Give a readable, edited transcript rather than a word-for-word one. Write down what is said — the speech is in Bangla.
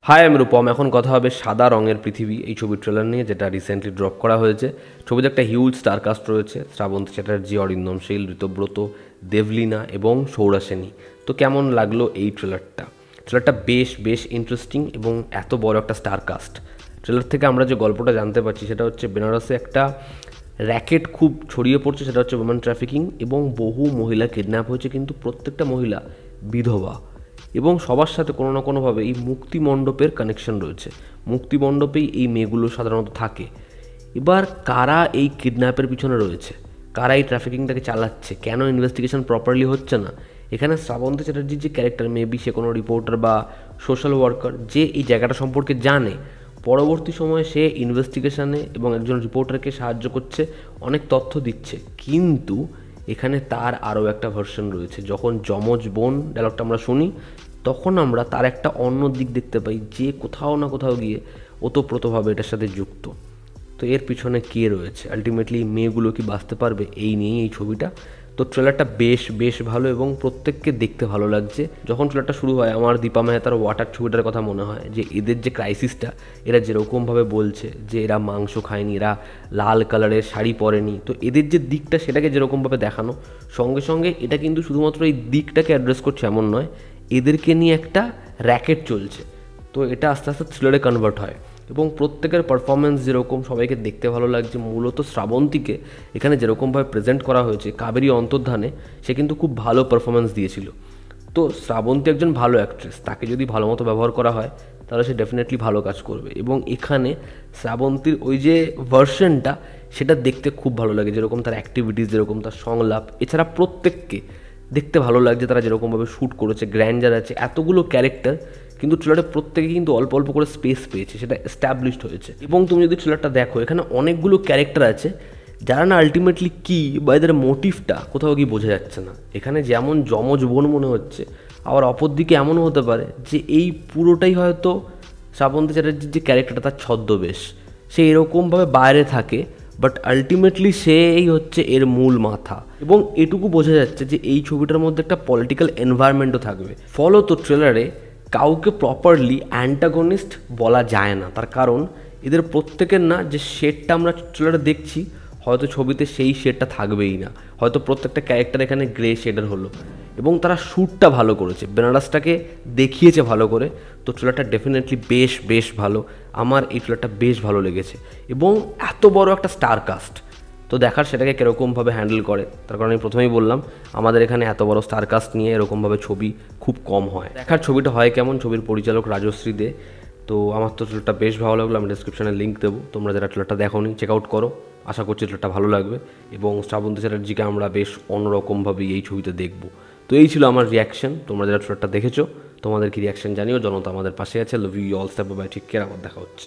হাই, আমি রূপম। এখন কথা হবে সাদা রঙের পৃথিবী এই ছবির ট্রেলার নিয়ে, যেটা রিসেন্টলি ড্রপ করা হয়েছে। ছবিতে একটা হিউজ স্টারকাস্ট রয়েছে: শ্রাবন্তী চ্যাটার্জি, অরিন্দম শীল, ঋতব্রত, দেবলীনা এবং সৌরা সেনী। তো কেমন লাগলো এই ট্রেলারটা বেশ বেশ ইন্টারেস্টিং এবং এত বড় একটা স্টারকাস্ট। ট্রেলার থেকে আমরা যে গল্পটা জানতে পারছি সেটা হচ্ছে বেনারসে একটা র্যাকেট খুব ছড়িয়ে পড়ছে, সেটা হচ্ছে ওমেন ট্রাফিকিং, এবং বহু মহিলা কিডন্যাপ হয়েছে, কিন্তু প্রত্যেকটা মহিলা বিধবা। এবং সবার সাথে কোনো না কোনোভাবে এই মুক্তিমণ্ডপের কানেকশন রয়েছে। মুক্তিমণ্ডপেই এই মেয়েগুলো সাধারণত থাকে। এবার কারা এই কিডন্যাপের পিছনে রয়েছে, কারা এই ট্রাফিকিংটাকে চালাচ্ছে, কেন ইনভেস্টিগেশন প্রপারলি হচ্ছে না? এখানে শ্রাবন্তী চ্যাটার্জির যে ক্যারেক্টার, মেবি সে কোনো রিপোর্টার বা সোশ্যাল ওয়ার্কার যে এই জায়গাটা সম্পর্কে জানে, পরবর্তী সময়ে সে ইনভেস্টিগেশনে এবং একজন রিপোর্টারকে সাহায্য করছে, অনেক তথ্য দিচ্ছে। কিন্তু এখানে তার আরও একটা ভার্সন রয়েছে। যখন যমজ বোন ডায়লগটা আমরা শুনি, তখন আমরা তার একটা অন্য দিক দেখতে পাই, যে কোথাও না কোথাও গিয়ে ওতপ্রোতভাবে এটার সাথে যুক্ত। তো এর পিছনে কে রয়েছে, আলটিমেটলি মেয়েগুলো কি বাঁচতে পারবে, এই নিয়েই এই ছবিটা। তো ট্রেলারটা বেশ বেশ ভালো এবং প্রত্যেককে দেখতে ভালো লাগছে। যখন ট্রেলারটা শুরু হয়, আমার দীপা মেহতার ওয়াটার ছবিটার কথা মনে হয়, যে এদের যে ক্রাইসিসটা, এরা যেরকমভাবে বলছে যে এরা মাংস খায়নি, এরা লাল কালারের শাড়ি পরেনি, তো এদের যে দিকটা সেটাকে যেরকমভাবে দেখানো, সঙ্গে সঙ্গে এটা কিন্তু শুধুমাত্র এই দিকটাকে অ্যাড্রেস করছে এমন নয়, এদেরকে নিয়ে একটা র্যাকেট চলছে। তো এটা আস্তে আস্তে থ্রিলারে কনভার্ট হয় এবং প্রত্যেকের পারফরমেন্স যেরকম সবাইকে দেখতে ভালো লাগছে। মূলত শ্রাবন্তীকে এখানে যেরকমভাবে প্রেজেন্ট করা হয়েছে কাবেরী অন্তর্ধানে, সে কিন্তু খুব ভালো পারফরমেন্স দিয়েছিল। তো শ্রাবন্তী একজন ভালো অ্যাক্ট্রেস, তাকে যদি ভালো মতো ব্যবহার করা হয় তাহলে সে ডেফিনেটলি ভালো কাজ করবে। এবং এখানে শ্রাবন্তীর ওই যে ভার্সনটা, সেটা দেখতে খুব ভালো লাগে, যেরকম তার অ্যাক্টিভিটিস, যেরকম তার সংলাপ, এছাড়া প্রত্যেককে দেখতে ভালো লাগছে তারা যেরকমভাবে শ্যুট করেছে। গ্র্যান্ডার আছে, এতগুলো ক্যারেক্টার, কিন্তু ট্রেলারে প্রত্যেকে কিন্তু অল্প অল্প করে স্পেস পেয়েছে, সেটা এস্টাবলিশড হয়েছে। এবং তুমি যদি ট্রেলারটা দেখো, এখানে অনেকগুলো ক্যারেক্টার আছে যারা না আলটিমেটলি কী বা এদের মোটিভটা কোথাও গিয়ে বোঝা যাচ্ছে না। এখানে যেমন যমজ বোন মনে হচ্ছে, আবার অপরদিকে এমনও হতে পারে যে এই পুরোটাই হয়তো শ্রাবন্তী চ্যাটার্জির যে ক্যারেক্টারটা, তার ছদ্মবেশ। সে এরকমভাবে বাইরে থাকে, বাট আলটিমেটলি সেই হচ্ছে এর মূল মাথা। এবং এটুকু বোঝা যাচ্ছে যে এই ছবিটার মধ্যে একটা পলিটিক্যাল এনভায়রনমেন্টও থাকবে। ফলত ট্রেলারে কাউকে প্রপারলি অ্যান্টাগনিস্ট বলা যায় না, তার কারণ এদের প্রত্যেকের না যে শেডটা আমরা ট্রেলারে দেখছি, হয়তো ছবিতে সেই শেডটা থাকবেই না। হয়তো প্রত্যেকটা ক্যারেক্টার এখানে গ্রে শেডের হলো, এবং তারা শ্যুটটা ভালো করেছে, বেনারসটাকে দেখিয়েছে ভালো করে। তো ট্রেলারটা ডেফিনেটলি বেশ বেশ ভালো। আমার এই ট্রেলারটা বেশ ভালো লেগেছে, এবং এত বড় একটা স্টার কাস্ট, তো দেখার সেটাকে কীরকমভাবে হ্যান্ডেল করে। তার কারণ আমি প্রথমেই বললাম, আমাদের এখানে এত বড় স্টারকাস্ট নিয়ে এরকমভাবে ছবি খুব কম হয়। দেখার ছবিটা হয় কেমন, ছবির পরিচালক রাজশ্রী দে। তো আমার তো ট্রেলারটা বেশ ভালো লাগলো, আমি ডিসক্রিপশানে লিঙ্ক দেবো, তোমরা যারা ট্রেলারটা দেখোনি চেক আউট করো। আশা করছি ট্রেলারটা ভালো লাগবে, এবং শ্রাবন্তী চ্যাটার্জিকে আমরা বেশ অন্যরকমভাবেই এই ছবিতে দেখবো। তো এই ছিল আমার রিয়াকশন। তোমরা যারা ট্রেলারটা দেখেছো, তোমাদের কি রিয়াকশন জানিও। জনতা আমাদের পাশে আছে। Love you all, step by, take care, আবার দেখা হচ্ছে।